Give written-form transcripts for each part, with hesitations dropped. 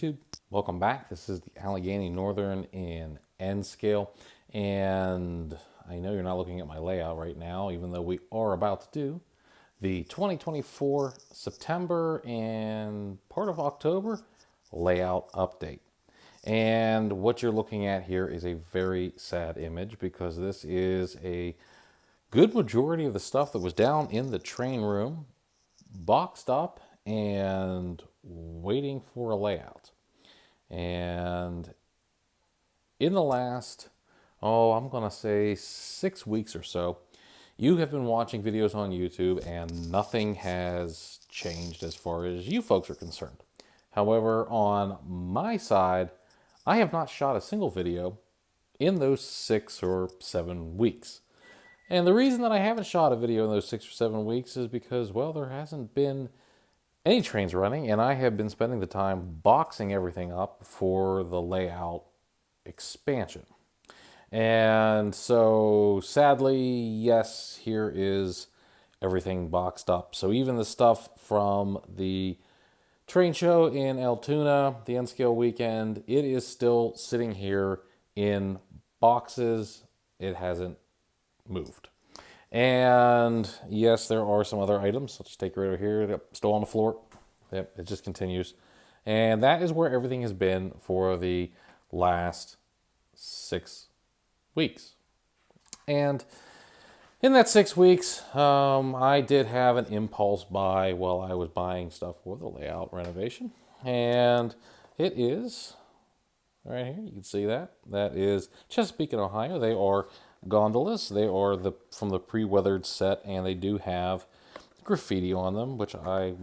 YouTube? Welcome back. This is the Allegheny Northern in N scale, and I know you're not looking at my layout right now, even though we are about to do the 2024 September and part of October layout update. And what you're looking at here is a very sad image because this is a good majority of the stuff that was down in the train room boxed up and waiting for a layout. And in the last, I'm going to say 6 weeks or so, you have been watching videos on YouTube and nothing has changed as far as you folks are concerned. However, on my side, I have not shot a single video in those 6 or 7 weeks. And the reason that I haven't shot a video in those 6 or 7 weeks is because, well, there hasn't been any trains running, and I have been spending the time boxing everything up for the layout expansion. And so, sadly, yes, here is everything boxed up. So even the stuff from the train show in Altoona, the N-Scale weekend, it is still sitting here in boxes. It hasn't moved. And yes, there are some other items. Let's just take it right over here. Yep, still on the floor. Yep, it just continues. And that is where everything has been for the last 6 weeks. And in that 6 weeks, I did have an impulse buy while I was buying stuff for the layout renovation. And it is right here. You can see that. That is Chesapeake and Ohio. They are gondolas. They are from the pre-weathered set, and they do have graffiti on them, which I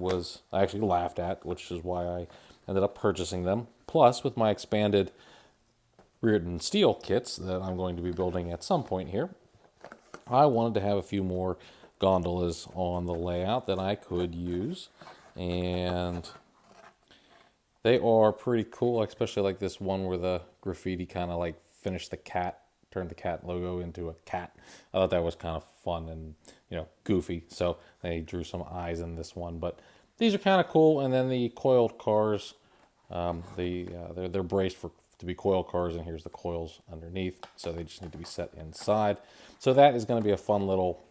actually laughed at, which is why I ended up purchasing them. Plus, with my expanded Reardon steel kits that I'm going to be building at some point here, I wanted to have a few more gondolas on the layout that I could use, and they are pretty cool, especially like this one where the graffiti kind of like finished the cat, turned the cat logo into a cat. I thought that was kind of fun and, goofy. So they drew some eyes in this one, but these are kind of cool. And then the coiled cars, they're braced to be coil cars, and here's the coils underneath. So they just need to be set inside. So that is going to be a fun little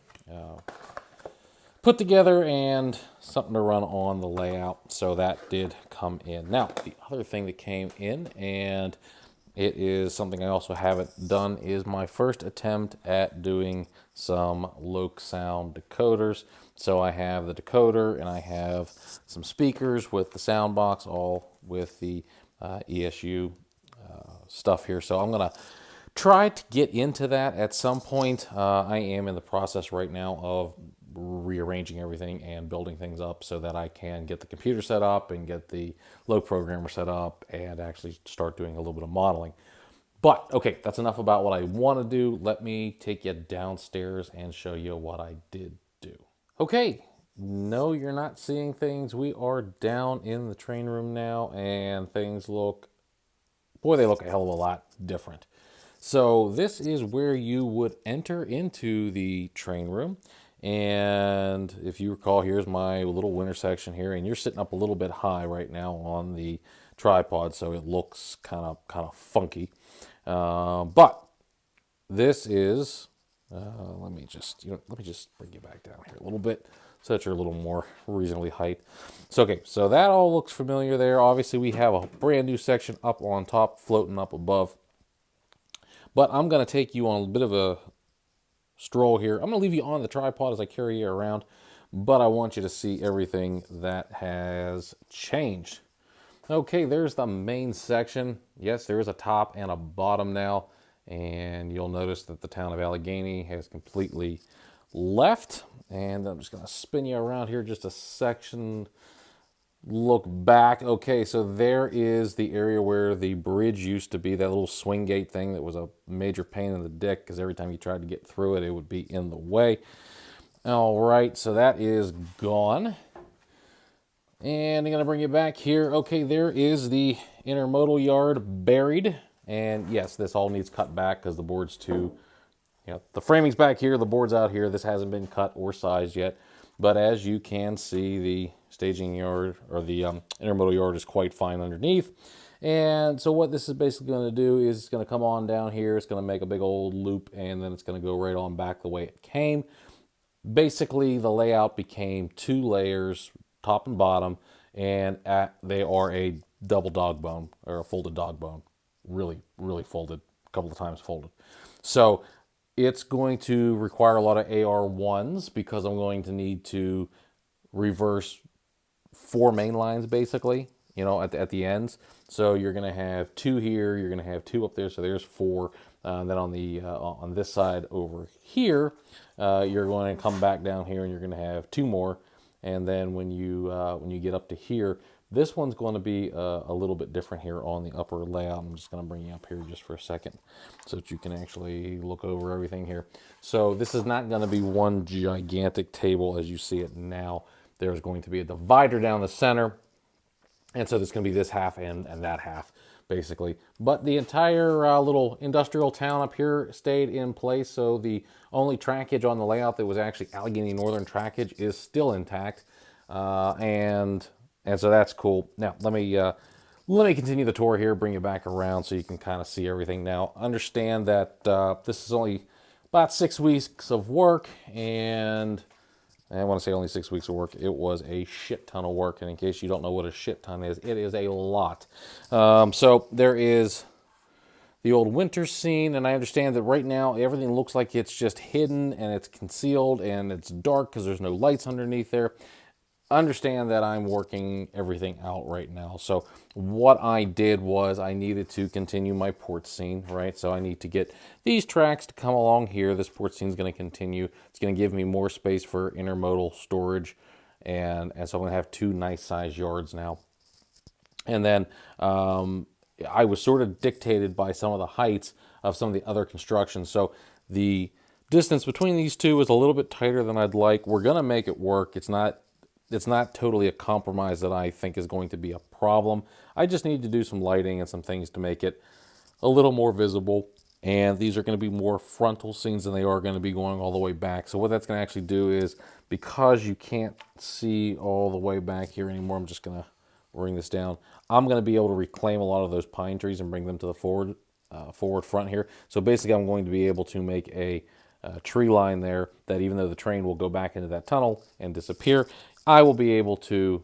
put together and something to run on the layout. So that did come in. Now, the other thing that came in, and it is something I also haven't done, is my first attempt at doing some Loc sound decoders. So I have the decoder and I have some speakers with the sound box, all with the ESU stuff here. So I'm going to try to get into that at some point. I am in the process right now of rearranging everything and building things up so that I can get the computer set up and get the Loc programmer set up and actually start doing a little bit of modeling. But okay, that's enough about what I want to do. Let me take you downstairs and show you what I did do. Okay, no, you're not seeing things. We are down in the train room now, and things look, boy, they look a hell of a lot different. So this is where you would enter into the train room. And if you recall, here's my little winter section here, and you're sitting up a little bit high right now on the tripod, so it looks kind of funky. But this is, let me just bring you back down here a little bit so that you're a little more reasonably height. So okay, so that all looks familiar there. Obviously, we have a brand new section up on top, floating up above. But I'm going to take you on a bit of a stroll here. I'm going to leave you on the tripod as I carry you around, but I want you to see everything that has changed. Okay, there's the main section. Yes, there is a top and a bottom now, and you'll notice that the town of Allegheny has completely left. And I'm just going to spin you around here just a section. Look back. Okay, so there is the area where the bridge used to be, that little swing gate thing that was a major pain in the dick because every time you tried to get through it, it would be in the way. All right, so that is gone. And I'm going to bring you back here. Okay, there is the intermodal yard buried. And yes, this all needs cut back because the board's too, the framing's back here, the board's out here. This hasn't been cut or sized yet. but as you can see, the staging yard or the intermodal yard is quite fine underneath. And so what this is basically going to do is it's going to come on down here, it's going to make a big old loop, and then it's going to go right on back the way it came. Basically, the layout became 2 layers, top and bottom, and they are a double dog bone or a folded dog bone. Really, really folded, a couple of times folded. So it's going to require a lot of AR1s because I'm going to need to reverse 4 main lines basically, at the ends. So you're going to have 2 here, you're going to have 2 up there, so there's 4. Then on this side over here, you're going to come back down here and you're going to have 2 more. And then when you get up to here, this one's going to be a little bit different here on the upper layout. I'm just going to bring you up here just for a second so that you can actually look over everything here. So this is not going to be one gigantic table as you see it now. There's going to be a divider down the center. And so there's going to be this half and that half, basically. But the entire little industrial town up here stayed in place. So the only trackage on the layout that was actually Allegheny Northern trackage is still intact. And so that's cool. Now, let me continue the tour here, bring you back around so you can kind of see everything. Now, understand that this is only about 6 weeks of work, and I want to say only 6 weeks of work. It was a shit ton of work, and in case you don't know what a shit ton is, it is a lot. So there is the old winter scene, and I understand that right now everything looks like it's just hidden and it's concealed and it's dark because there's no lights underneath there. Understand that I'm working everything out right now. So what I did was I needed to continue my port scene, right? So I need to get these tracks to come along here. This port scene is going to continue. It's going to give me more space for intermodal storage. And so I'm going to have 2 nice size yards now. And then I was sort of dictated by some of the heights of some of the other construction. So the distance between these 2 is a little bit tighter than I'd like. We're going to make it work. It's not totally a compromise that I think is going to be a problem. I just need to do some lighting and some things to make it a little more visible. And these are going to be more frontal scenes than they are going to be going all the way back. So what that's going to actually do is, because you can't see all the way back here anymore, I'm just going to bring this down. I'm going to be able to reclaim a lot of those pine trees and bring them to the forward front here. So basically I'm going to be able to make a tree line there that, even though the train will go back into that tunnel and disappear, I will be able to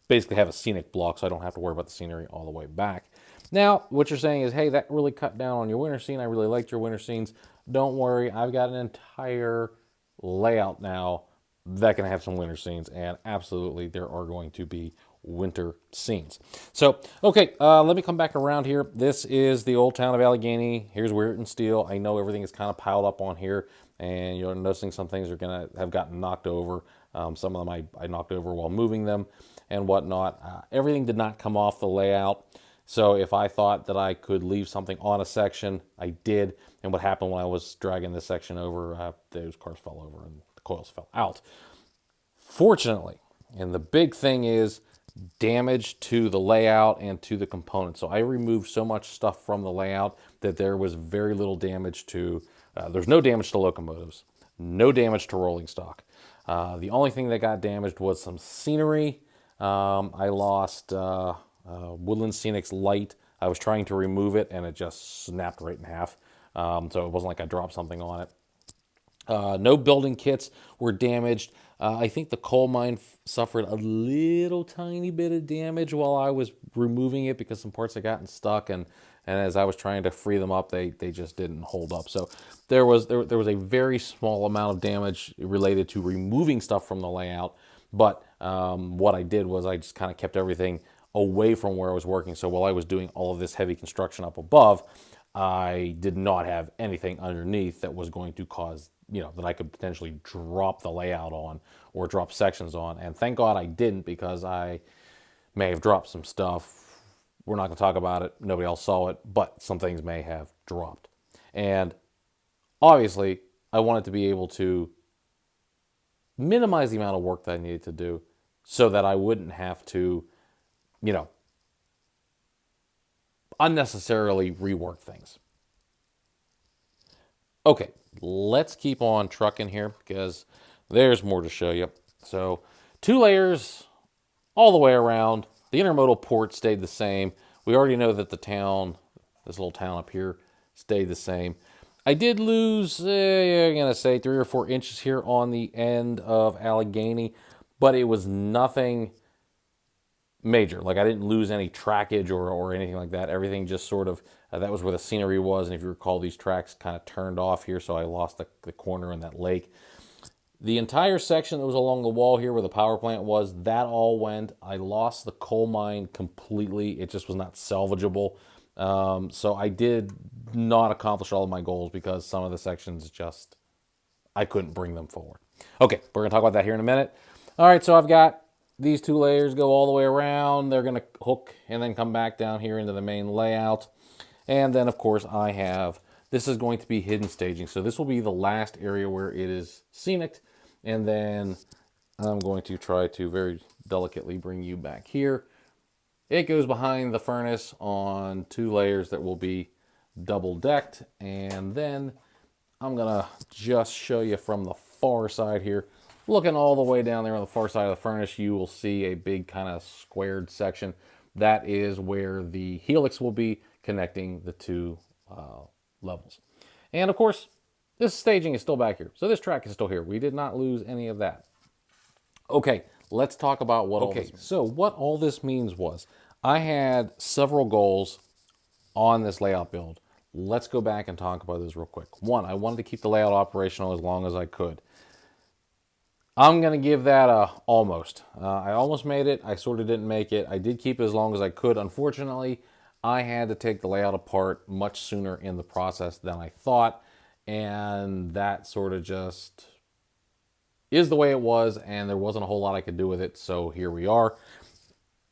basically have a scenic block so I don't have to worry about the scenery all the way back. Now, what you're saying is, hey, that really cut down on your winter scene. I really liked your winter scenes. Don't worry, I've got an entire layout now that can have some winter scenes, and absolutely there are going to be winter scenes. So, okay, let me come back around here. This is the old town of Allegheny. Here's Weirton Steel. I know everything is kind of piled up on here, and you're noticing some things are going to have gotten knocked over. Some of them I knocked over while moving them and whatnot. Everything did not come off the layout. So if I thought that I could leave something on a section, I did. And what happened when I was dragging this section over, those cars fell over and the coils fell out. Fortunately, and the big thing is damage to the layout and to the components. So I removed so much stuff from the layout that there was very little damage to, there's no damage to locomotives, no damage to rolling stock. The only thing that got damaged was some scenery. I lost Woodland Scenic's light. I was trying to remove it and it just snapped right in half. So it wasn't like I dropped something on it. No building kits were damaged. I think the coal mine suffered a little tiny bit of damage while I was removing it because some parts had gotten stuck, and as I was trying to free them up, they just didn't hold up. So there was a very small amount of damage related to removing stuff from the layout. But what I did was I just kind of kept everything away from where I was working. So while I was doing all of this heavy construction up above, I did not have anything underneath that was going to cause, that I could potentially drop the layout on or drop sections on. And thank God I didn't, because I may have dropped some stuff. We're not going to talk about it. Nobody else saw it, but some things may have dropped. And obviously, I wanted to be able to minimize the amount of work that I needed to do so that I wouldn't have to, unnecessarily rework things. Okay, let's keep on trucking here because there's more to show you. So 2 layers all the way around. The intermodal port stayed the same. We already know that the town, this little town up here, stayed the same. I did lose, I'm going to say 3 or 4 inches here on the end of Allegheny, but it was nothing major. Like I didn't lose any trackage or anything like that. Everything just sort of, that was where the scenery was. And if you recall, these tracks kind of turned off here, so I lost the corner in that lake. The entire section that was along the wall here where the power plant was, that all went. I lost the coal mine completely. It just was not salvageable. So I did not accomplish all of my goals because some of the sections just, I couldn't bring them forward. Okay, we're going to talk about that here in a minute. All right, so I've got these 2 layers go all the way around. They're going to hook and then come back down here into the main layout. And then, of course, I have, this is going to be hidden staging. So this will be the last area where it is scenic. And then I'm going to try to very delicately bring you back here. It goes behind the furnace on 2 layers that will be double decked. And then I'm going to just show you from the far side here. Looking all the way down there on the far side of the furnace, you will see a big kind of squared section. That is where the helix will be connecting the 2 levels. And of course, this staging is still back here. So this track is still here. We did not lose any of that. Okay, let's talk about what all this means. So what all this means was, I had several goals on this layout build. Let's go back and talk about this real quick. 1, I wanted to keep the layout operational as long as I could. I'm going to give that a almost. I almost made it. I sort of didn't make it. I did keep it as long as I could. Unfortunately, I had to take the layout apart much sooner in the process than I thought. And that sort of just is the way it was. And there wasn't a whole lot I could do with it. So here we are.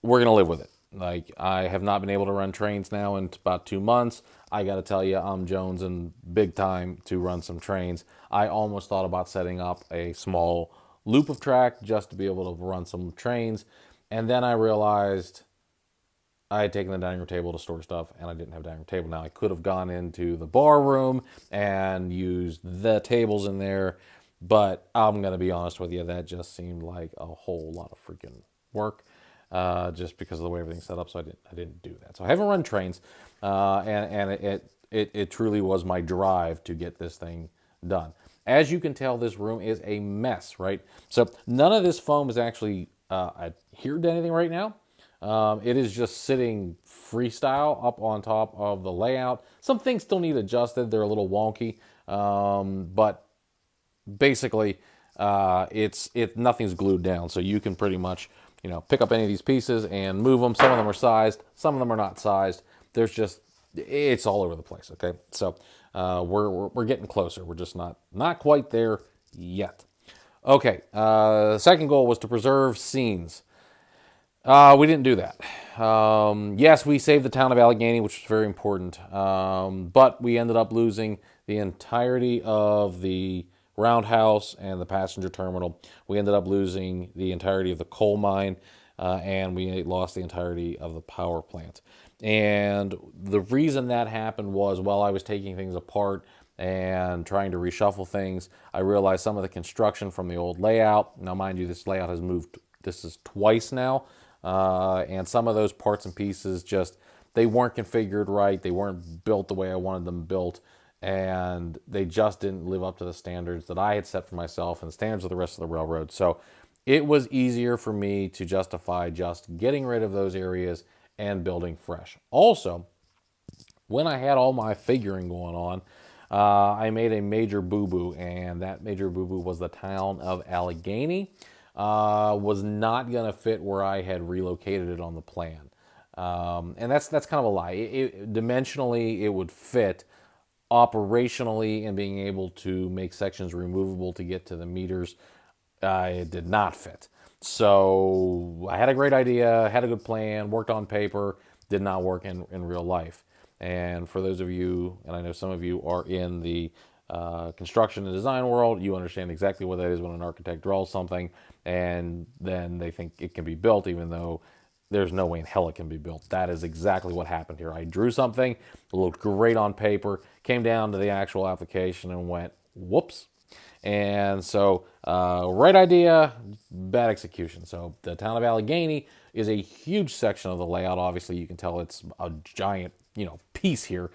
We're going to live with it. Like, I have not been able to run trains now in about 2 months. I got to tell you, I'm jonesing big time to run some trains. I almost thought about setting up a small loop of track just to be able to run some trains. And then I realized I had taken the dining room table to store stuff and I didn't have a dining room table. Now I could have gone into the bar room and used the tables in there, but I'm going to be honest with you, that just seemed like a whole lot of freaking work. Just because of the way everything's set up, so I didn't do that. So I haven't run trains, and it truly was my drive to get this thing done. As you can tell, this room is a mess, right? So none of this foam is actually adhered to anything right now. It is just sitting freestyle up on top of the layout. Some things still need adjusted; they're a little wonky, but basically, nothing's glued down, so you can pretty much, pick up any of these pieces and move them. Some of them are sized, some of them are not sized. It's all over the place. Okay, so we're getting closer. We're just not quite there yet. Okay, second goal was to preserve scenes. We didn't do that. Yes, we saved the town of Allegheny, which was very important, but we ended up losing the entirety of the roundhouse and the passenger terminal. We ended up losing the entirety of the coal mine, and we lost the entirety of the power plant. And the reason that happened was, while I was taking things apart and trying to reshuffle things, I realized some of the construction from the old layout. Now, mind you, this layout has moved, this is twice now, and some of those parts and pieces they weren't configured right. They weren't built the way I wanted them built. And they just didn't live up to the standards that I had set for myself and the standards of the rest of the railroad. So it was easier for me to justify just getting rid of those areas and building fresh. Also, when I had all my figuring going on, I made a major boo-boo, and that major boo-boo was the town of Allegheny. Was not going to fit where I had relocated it on the plan. And that's kind of a lie. Dimensionally, it would fit. Operationally, and being able to make sections removable to get to the meters, it did not fit. So I had a great idea, had a good plan, worked on paper, did not work in real life. And for those of you, and I know some of you are in the construction and design world, you understand exactly what that is when an architect draws something and then they think it can be built, even though there's no way in hell it can be built. That is exactly what happened here. I drew something, it looked great on paper, came down to the actual application and went, Whoops. And so, right idea, bad execution. So the town of Allegheny is a huge section of the layout. Obviously, you can tell it's a giant, piece here,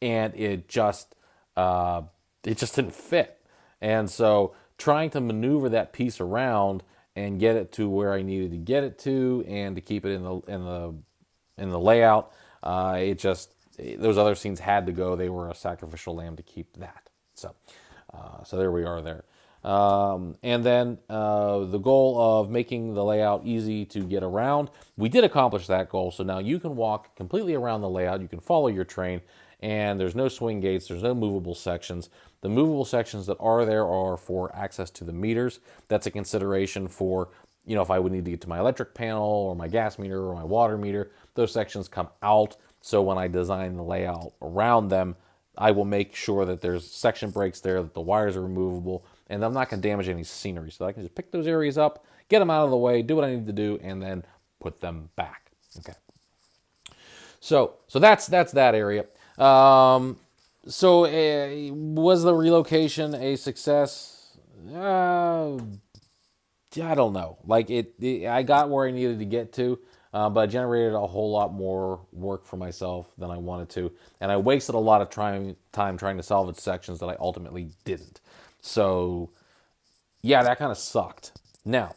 and it just didn't fit. And so, trying to maneuver that piece around and get it to where I needed to get it to, and to keep it in the layout, it just those other scenes had to go. They were a sacrificial lamb to keep that. So there we are there. And then the goal of making the layout easy to get around, we did accomplish that goal. So now you can walk completely around the layout. You can follow your train, and there's no swing gates. There's no movable sections. The movable sections that are there are for access to the meters. That's a consideration for, if I would need to get to my electric panel or my gas meter or my water meter. Those sections come out. So when I design the layout around them, I will make sure that there's section breaks there, that the wires are removable, and I'm not going to damage any scenery. So I can just pick those areas up, get them out of the way, do what I need to do, and then put them back. Okay. So that's that area. Was the relocation a success? I don't know. I got where I needed to get to, but I generated a whole lot more work for myself than I wanted to, and I wasted a lot of time trying to salvage sections that I ultimately didn't. So, yeah, that kind of sucked. Now,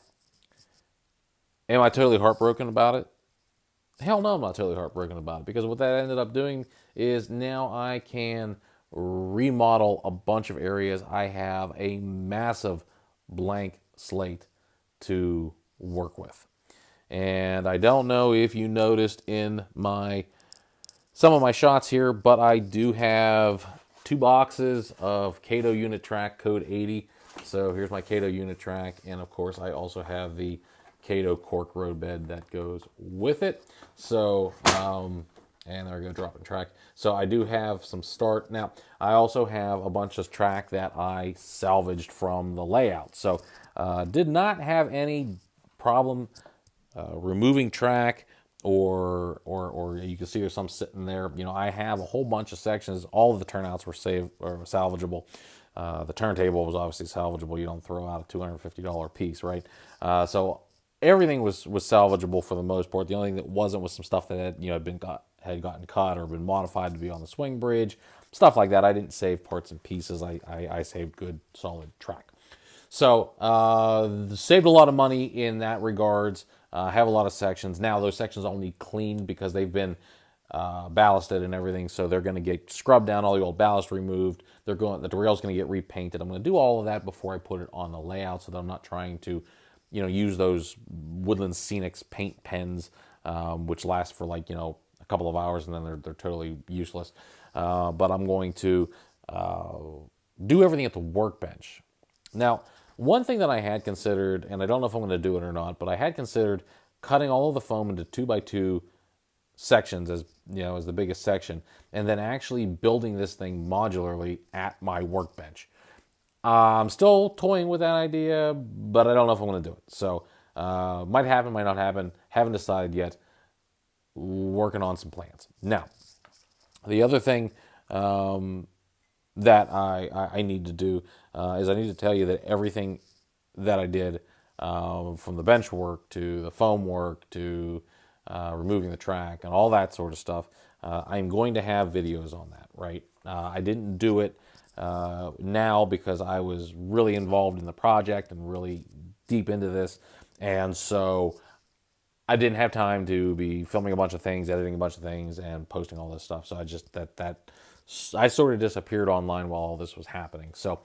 am I totally heartbroken about it? Hell no, I'm not totally heartbroken about it, because what that ended up doing is now I can remodel a bunch of areas. I have a massive blank slate to work with. And I don't know if you noticed in some of my shots here, but I do have 2 boxes of Cato unit track code 80. So here's my Cato unit track, and of course I also have the Cato cork roadbed that goes with it. So, and there we go, dropping track. So I do have some start. Now, I also have a bunch of track that I salvaged from the layout. So, did not have any problem removing track, or you can see there's some sitting there. I have a whole bunch of sections. All of the turnouts were salvageable. The turntable was obviously salvageable. You don't throw out a $250 piece, right? So everything was salvageable for the most part. The only thing that wasn't was some stuff that had gotten cut or been modified to be on the swing bridge, stuff like that. I didn't save parts and pieces. I saved good solid track. So saved a lot of money in that regards. Have a lot of sections. Now those sections all need cleaned because they've been ballasted and everything, so they're going to get scrubbed down, all the old ballast removed. The rail's going to get repainted. I'm going to do all of that before I put it on the layout, so that I'm not trying to, use those Woodland Scenics paint pens, which last for a couple of hours and then they're totally useless. But I'm going to do everything at the workbench. Now, one thing that I had considered, and I don't know if I'm going to do it or not, but I had considered cutting all of the foam into 2x2 sections as the biggest section, and then actually building this thing modularly at my workbench. I'm still toying with that idea, but I don't know if I'm going to do it. So, might happen, might not happen. Haven't decided yet. Working on some plans. Now, the other thing that I need to do is I need to tell you that everything that I did, from the bench work to the foam work to removing the track and all that sort of stuff, I'm going to have videos on that, right? I didn't do it now because I was really involved in the project and really deep into this, and so I didn't have time to be filming a bunch of things, editing a bunch of things, and posting all this stuff. So I just I sort of disappeared online while all this was happening. So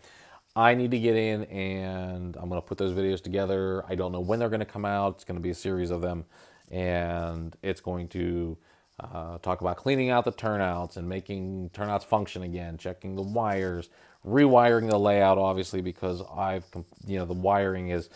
I need to get in, and I'm going to put those videos together. I don't know when they're going to come out. It's going to be a series of them, and it's going to talk about cleaning out the turnouts and making turnouts function again, checking the wires, rewiring the layout, obviously, because the wiring is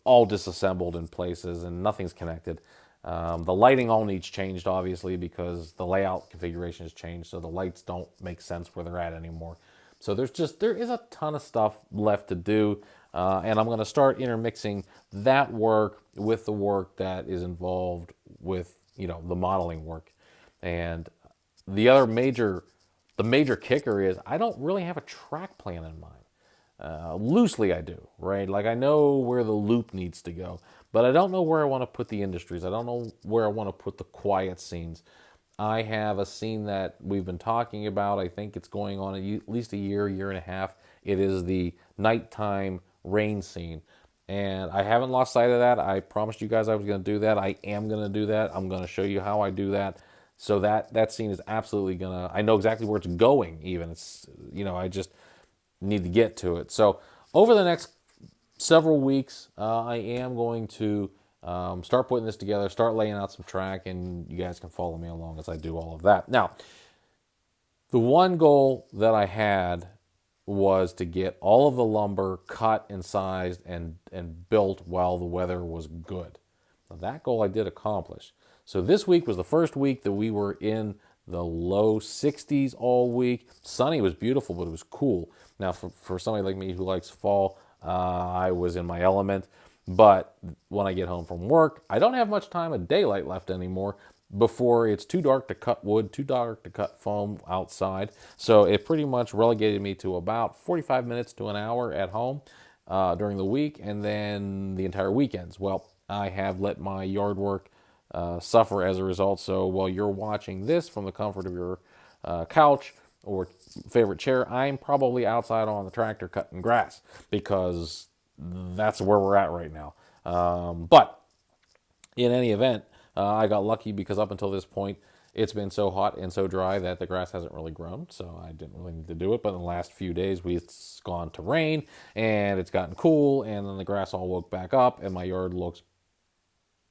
all disassembled in places and nothing's connected. The lighting all needs changed, obviously, because the layout configuration has changed, so the lights don't make sense where they're at anymore. So there is a ton of stuff left to do, and I'm going to start intermixing that work with the work that is involved with the modeling work. And the major kicker is I don't really have a track plan in mind. Loosely I do, right? Like I know where the loop needs to go, but I don't know where I want to put the industries. I don't know where I want to put the quiet scenes. I have a scene that we've been talking about. I think it's going on at least a year and a half. It is the nighttime rain scene. And I haven't lost sight of that. I promised you guys I was going to do that. I am going to do that. I'm going to show you how I do that. So that scene is absolutely going to, I know exactly where it's going even. It's, I just need to get to it. So over the next several weeks, I am going to start putting this together, start laying out some track, and you guys can follow me along as I do all of that. Now, the one goal that I had was to get all of the lumber cut and sized and built while the weather was good. Now, that goal I did accomplish. So this week was the first week that we were in the low 60s all week. Sunny, was beautiful, but it was cool. Now, for somebody like me who likes fall, I was in my element. But when I get home from work, I don't have much time of daylight left anymore before it's too dark to cut wood, too dark to cut foam outside. So it pretty much relegated me to about 45 minutes to an hour at home during the week, and then the entire weekends. Well, I have let my yard work suffer as a result. So while you're watching this from the comfort of your couch or favorite chair, I'm probably outside on the tractor cutting grass because that's where we're at right now. But in any event, I got lucky because up until this point, it's been so hot and so dry that the grass hasn't really grown, so I didn't really need to do it. But in the last few days, it's gone to rain, and it's gotten cool, and then the grass all woke back up, and my yard looks,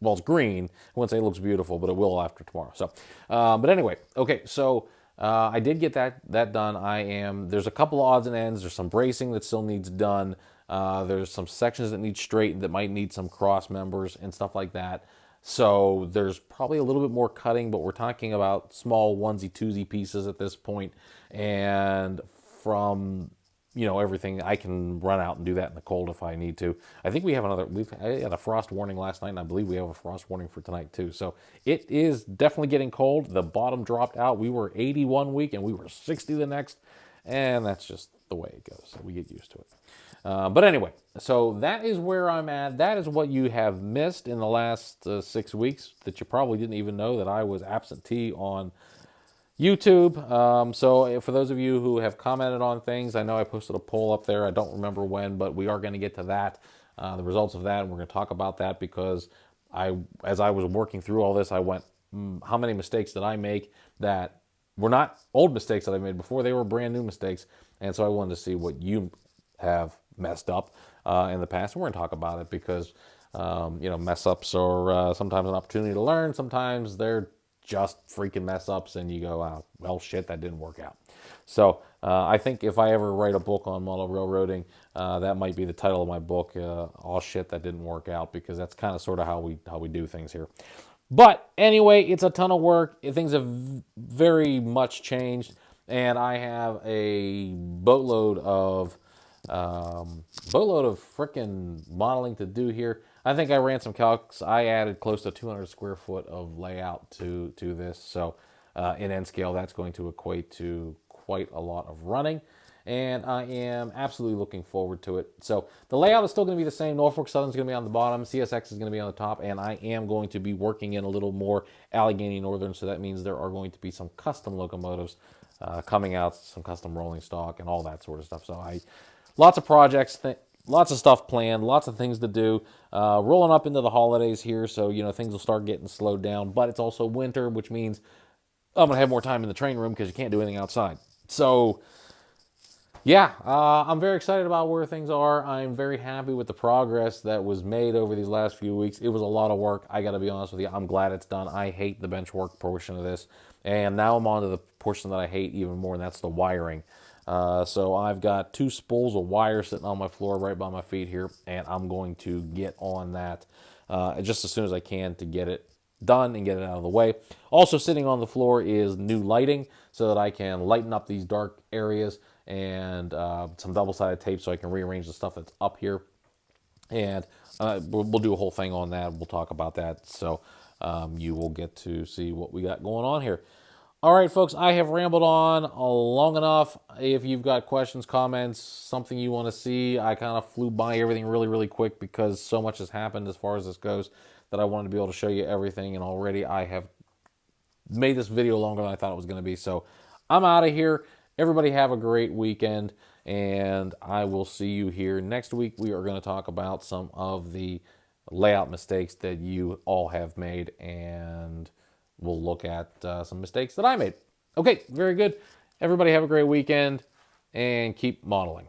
well, it's green. I wouldn't say it looks beautiful, but it will after tomorrow. So, but anyway, okay, so I did get that done. There's a couple of odds and ends. There's some bracing that still needs done. There's some sections that need straightened that might need some cross members and stuff like that. So there's probably a little bit more cutting, but we're talking about small onesie twosie pieces at this point. And from everything, I can run out and do that in the cold if I need to. I think I had a frost warning last night, and I believe we have a frost warning for tonight too. So it is definitely getting cold. The bottom dropped out. We were 80 one week and we were 60 the next, and that's just the way it goes. So we get used to it. But anyway, so that is where I'm at. That is what you have missed in the last 6 weeks that you probably didn't even know that I was absentee on YouTube. So for those of you who have commented on things, I know I posted a poll up there. I don't remember when, but we are going to get to that, the results of that, and we're going to talk about that because as I was working through all this, I went, how many mistakes did I make that were not old mistakes that I made before? They were brand new mistakes, and so I wanted to see what you have messed up in the past. And we're going to talk about it because mess ups are sometimes an opportunity to learn. Sometimes they're just freaking mess ups, and you go, oh, well, shit, that didn't work out. So I think if I ever write a book on model railroading, that might be the title of my book. All shit that didn't work out, because that's kind of sort of how we do things here. But anyway, it's a ton of work. Things have very much changed, and I have a boatload of frickin' modeling to do here. I think I ran some calcs. I added close to 200 square foot of layout to this. So in N scale, that's going to equate to quite a lot of running. And I am absolutely looking forward to it. So the layout is still going to be the same. Norfolk Southern is going to be on the bottom. CSX is going to be on the top. And I am going to be working in a little more Allegheny Northern. So that means there are going to be some custom locomotives coming out, some custom rolling stock and all that sort of stuff. So lots of projects, lots of stuff planned, lots of things to do. Rolling up into the holidays here, so things will start getting slowed down. But it's also winter, which means I'm gonna have more time in the train room because you can't do anything outside. So yeah, I'm very excited about where things are. I'm very happy with the progress that was made over these last few weeks. It was a lot of work. I got to be honest with you. I'm glad it's done. I hate the bench work portion of this. And now I'm on to the portion that I hate even more, and that's the wiring. So I've got 2 spools of wire sitting on my floor right by my feet here, and I'm going to get on that just as soon as I can to get it done and get it out of the way. Also sitting on the floor is new lighting so that I can lighten up these dark areas, and some double-sided tape so I can rearrange the stuff that's up here. And we'll do a whole thing on that. We'll talk about that. So you will get to see what we got going on here. All right, folks, I have rambled on long enough. If you've got questions, comments, something you want to see, I kind of flew by everything really, really quick because so much has happened as far as this goes that I wanted to be able to show you everything. And already I have made this video longer than I thought it was going to be. So I'm out of here. Everybody have a great weekend, and I will see you here next week. We are going to talk about some of the layout mistakes that you all have made, and we'll look at some mistakes that I made. Okay, very good. Everybody have a great weekend, and keep modeling.